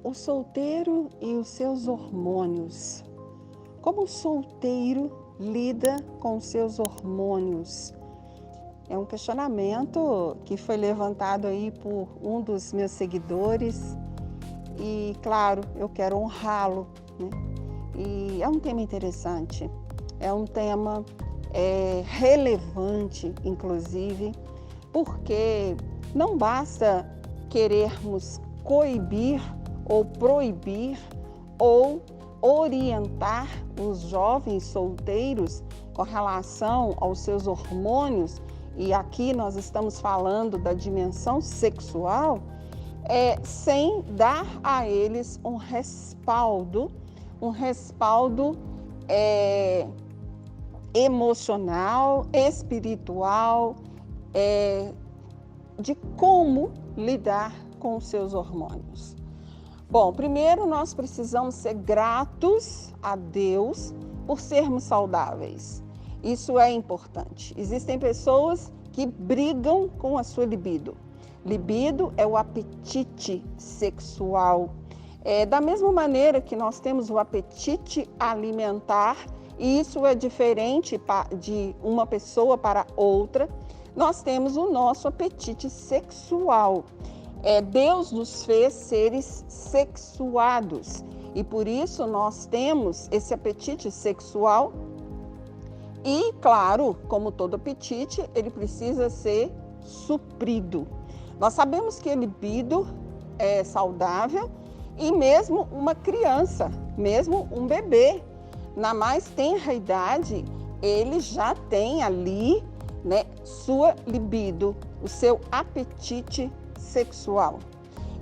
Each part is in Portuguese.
O solteiro e os seus hormônios. Como o solteiro lida com os seus hormônios? É um questionamento que foi levantado aí por um dos meus seguidores e, claro, eu quero honrá-lo, né? E é um tema interessante, é um tema relevante, inclusive, porque não basta querermos coibir ou proibir ou orientar os jovens solteiros com relação aos seus hormônios, e aqui nós estamos falando da dimensão sexual, sem dar a eles um respaldo emocional, espiritual, de como lidar com os seus hormônios. Bom, primeiro nós precisamos ser gratos a Deus por sermos saudáveis. Isso é importante. Existem pessoas que brigam com a sua libido. Libido é o apetite sexual. Da mesma maneira que nós temos o apetite alimentar, e isso é diferente de uma pessoa para outra, nós temos o nosso apetite sexual. Deus nos fez seres sexuados e por isso nós temos esse apetite sexual e, claro, como todo apetite, ele precisa ser suprido. Nós sabemos que a libido é saudável e mesmo uma criança, mesmo um bebê, na mais tenra idade, ele já tem ali, né, sua libido, o seu apetite sexual.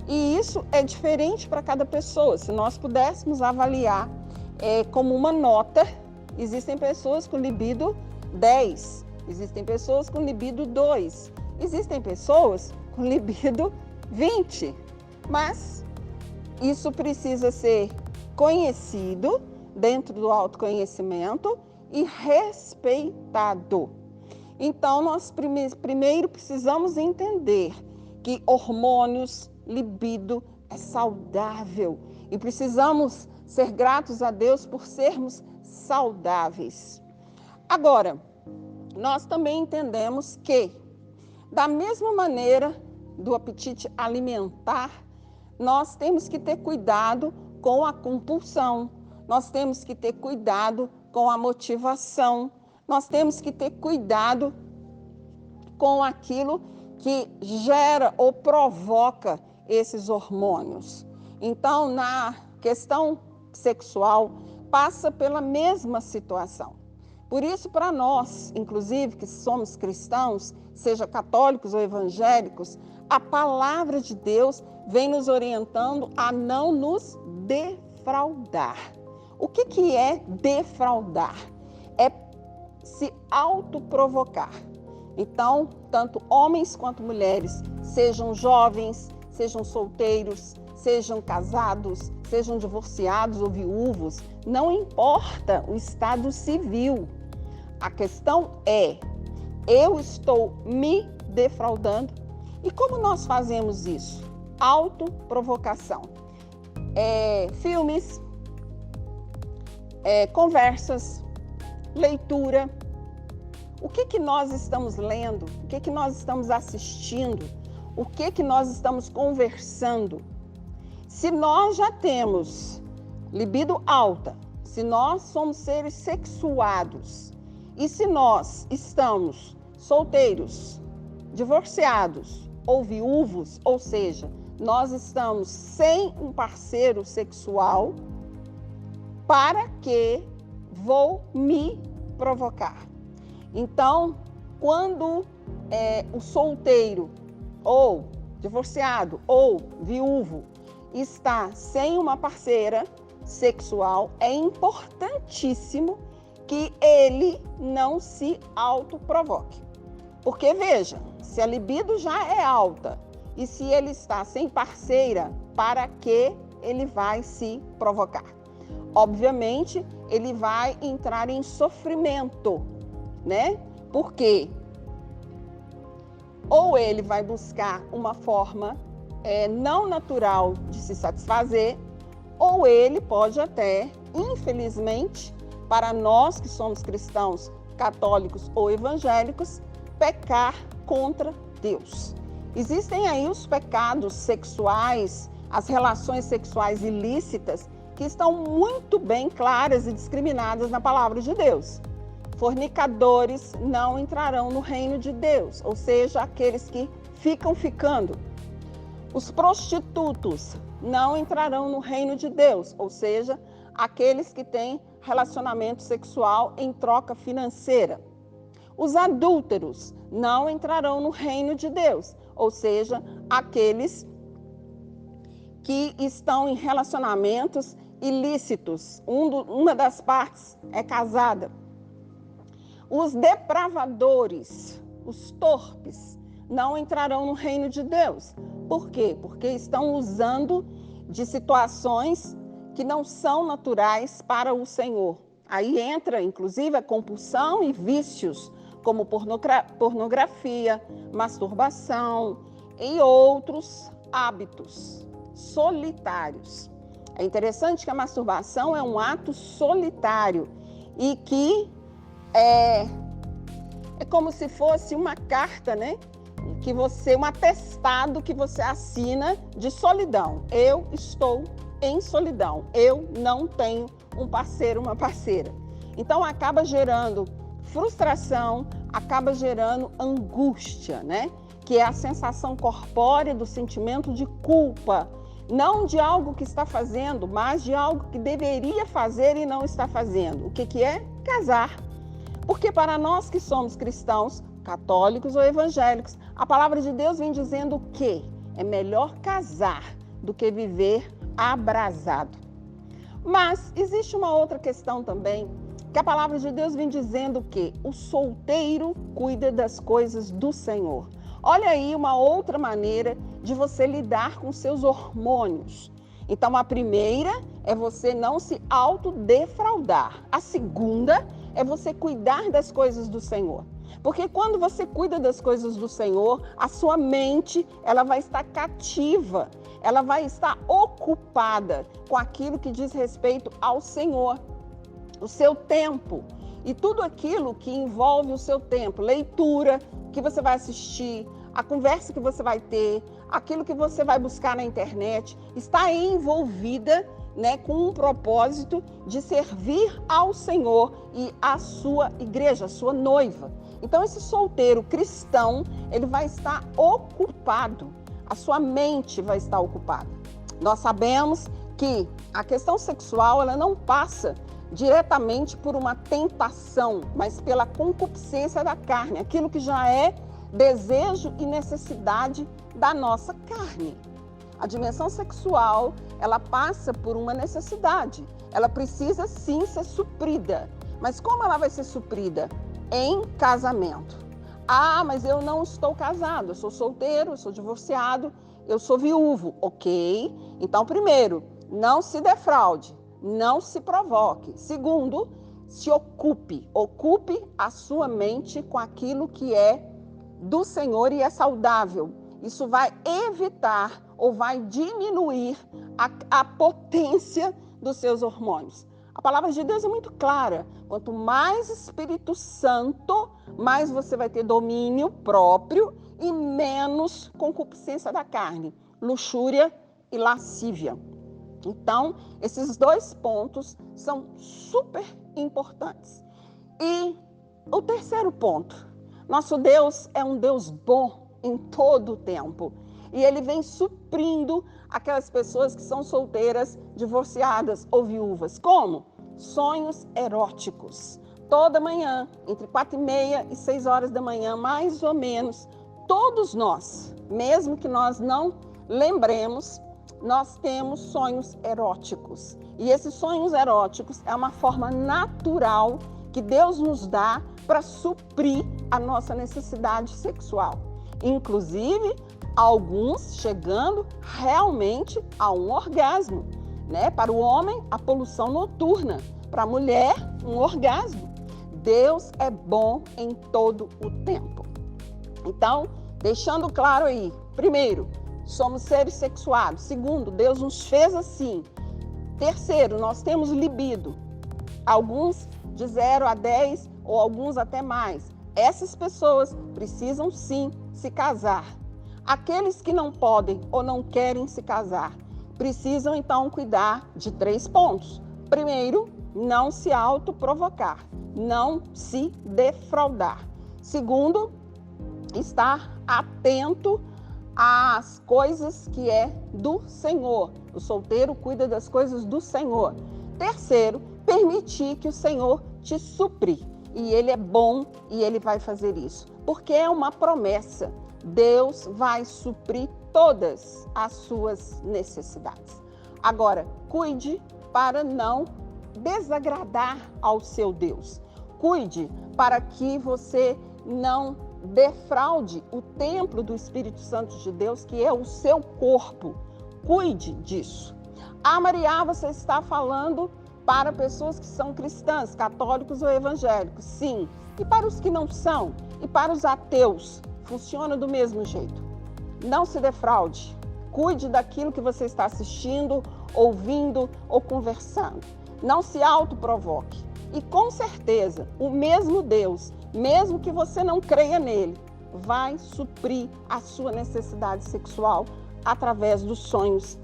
E isso é diferente para cada pessoa. Se nós pudéssemos avaliar como uma nota, existem pessoas com libido 10, existem pessoas com libido 2, existem pessoas com libido 20. Mas isso precisa ser conhecido dentro do autoconhecimento e respeitado. Então, nós primeiro precisamos entender que hormônios, libido é saudável e precisamos ser gratos a Deus por sermos saudáveis. Agora, nós também entendemos que, da mesma maneira do apetite alimentar, nós temos que ter cuidado com a compulsão, nós temos que ter cuidado com a motivação, nós temos que ter cuidado com aquilo que gera ou provoca esses hormônios. Então, na questão sexual, passa pela mesma situação. Por isso, para nós, inclusive, que somos cristãos, seja católicos ou evangélicos, a palavra de Deus vem nos orientando a não nos defraudar. O que é defraudar? É se autoprovocar. Então, tanto homens quanto mulheres, sejam jovens, sejam solteiros, sejam casados, sejam divorciados ou viúvos, não importa o estado civil. A questão é, eu estou me defraudando? E como nós fazemos isso? Autoprovocação. Filmes, conversas, leitura. O que nós estamos lendo? O que nós estamos assistindo? O que nós estamos conversando? Se nós já temos libido alta, se nós somos seres sexuados e se nós estamos solteiros, divorciados ou viúvos, ou seja, nós estamos sem um parceiro sexual, para que vou me provocar? Então, quando o solteiro ou divorciado ou viúvo está sem uma parceira sexual, é importantíssimo que ele não se autoprovoque. Porque veja, se a libido já é alta e se ele está sem parceira, para que ele vai se provocar? Obviamente, ele vai entrar em sofrimento, né? Porque ou ele vai buscar uma forma não natural de se satisfazer, ou ele pode até, infelizmente, para nós que somos cristãos, católicos ou evangélicos, pecar contra Deus. Existem aí os pecados sexuais, as relações sexuais ilícitas, que estão muito bem claras e discriminadas na palavra de Deus. Fornicadores não entrarão no reino de Deus, ou seja, aqueles que ficam ficando. Os prostitutos não entrarão no reino de Deus, ou seja, aqueles que têm relacionamento sexual em troca financeira. Os adúlteros não entrarão no reino de Deus, ou seja, aqueles que estão em relacionamentos ilícitos. Uma das partes é casada. Os depravadores, os torpes, não entrarão no reino de Deus. Por quê? Porque estão usando de situações que não são naturais para o Senhor. Aí entra, inclusive, a compulsão e vícios, como pornografia, masturbação e outros hábitos solitários. É interessante que a masturbação é um ato solitário e que é como se fosse uma carta, né? Um atestado que você assina de solidão. Eu estou em solidão. Eu não tenho um parceiro, uma parceira. Então acaba gerando frustração, acaba gerando angústia, né? Que é a sensação corpórea do sentimento de culpa. Não de algo que está fazendo, mas de algo que deveria fazer e não está fazendo. O que é? Casar. Porque para nós que somos cristãos, católicos ou evangélicos, a palavra de Deus vem dizendo que é melhor casar do que viver abrasado. Mas existe uma outra questão também, que a palavra de Deus vem dizendo que o solteiro cuida das coisas do Senhor. Olha aí uma outra maneira de você lidar com seus hormônios. Então, a primeira é você não se autodefraudar. A segunda é você cuidar das coisas do Senhor. Porque quando você cuida das coisas do Senhor, a sua mente, ela vai estar cativa, ela vai estar ocupada com aquilo que diz respeito ao Senhor. O seu tempo e tudo aquilo que envolve o seu tempo, leitura que você vai assistir, a conversa que você vai ter, aquilo que você vai buscar na internet, está envolvida, né, com um propósito de servir ao Senhor e à sua igreja, a sua noiva. Então, esse solteiro cristão, ele vai estar ocupado, a sua mente vai estar ocupada. Nós sabemos que a questão sexual, ela não passa diretamente por uma tentação, mas pela concupiscência da carne, aquilo que já é desejo e necessidade da nossa carne. A dimensão sexual, ela passa por uma necessidade. Ela precisa sim ser suprida. Mas como ela vai ser suprida? Em casamento. Ah, mas eu não estou casado, eu sou solteiro, eu sou divorciado, eu sou viúvo. Ok. Então, primeiro, não se defraude, não se provoque. Segundo, se ocupe. Ocupe a sua mente com aquilo que é do Senhor e é saudável. Isso vai evitar ou vai diminuir a potência dos seus hormônios. A palavra de Deus é muito clara. Quanto mais Espírito Santo, mais você vai ter domínio próprio e menos concupiscência da carne, luxúria e lascívia. Então, esses dois pontos são super importantes. E o terceiro ponto, nosso Deus é um Deus bom em todo o tempo. E Ele vem suprindo aquelas pessoas que são solteiras, divorciadas ou viúvas. Como? Sonhos eróticos. Toda manhã, entre 4h30 e 6 horas da manhã, mais ou menos, todos nós, mesmo que nós não lembremos, nós temos sonhos eróticos. E esses sonhos eróticos é uma forma natural que Deus nos dá para suprir a nossa necessidade sexual. Inclusive, alguns chegando realmente a um orgasmo, né? Para o homem, a poluição noturna. Para a mulher, um orgasmo. Deus é bom em todo o tempo. Então, deixando claro aí, primeiro, somos seres sexuados. Segundo, Deus nos fez assim. Terceiro, nós temos libido. Alguns de 0 a 10 ou alguns até mais. Essas pessoas precisam sim se casar. Aqueles que não podem ou não querem se casar, precisam então cuidar de 3 pontos. Primeiro, não se autoprovocar, não se defraudar. Segundo, estar atento às coisas que é do Senhor. O solteiro cuida das coisas do Senhor. Terceiro, permitir que o Senhor te supre. E Ele é bom e Ele vai fazer isso. Porque é uma promessa. Deus vai suprir todas as suas necessidades. Agora, cuide para não desagradar ao seu Deus. Cuide para que você não defraude o templo do Espírito Santo de Deus, que é o seu corpo. Cuide disso. Maria, você está falando para pessoas que são cristãs, católicos ou evangélicos? Sim. E para os que não são? E para os ateus? Funciona do mesmo jeito. Não se defraude. Cuide daquilo que você está assistindo, ouvindo ou conversando. Não se autoprovoque. E com certeza, o mesmo Deus, mesmo que você não creia nele, vai suprir a sua necessidade sexual através dos sonhos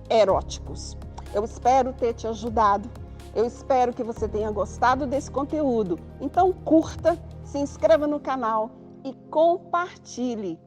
eróticos. Eu espero ter te ajudado. Eu espero que você tenha gostado desse conteúdo. Então curta, se inscreva no canal e compartilhe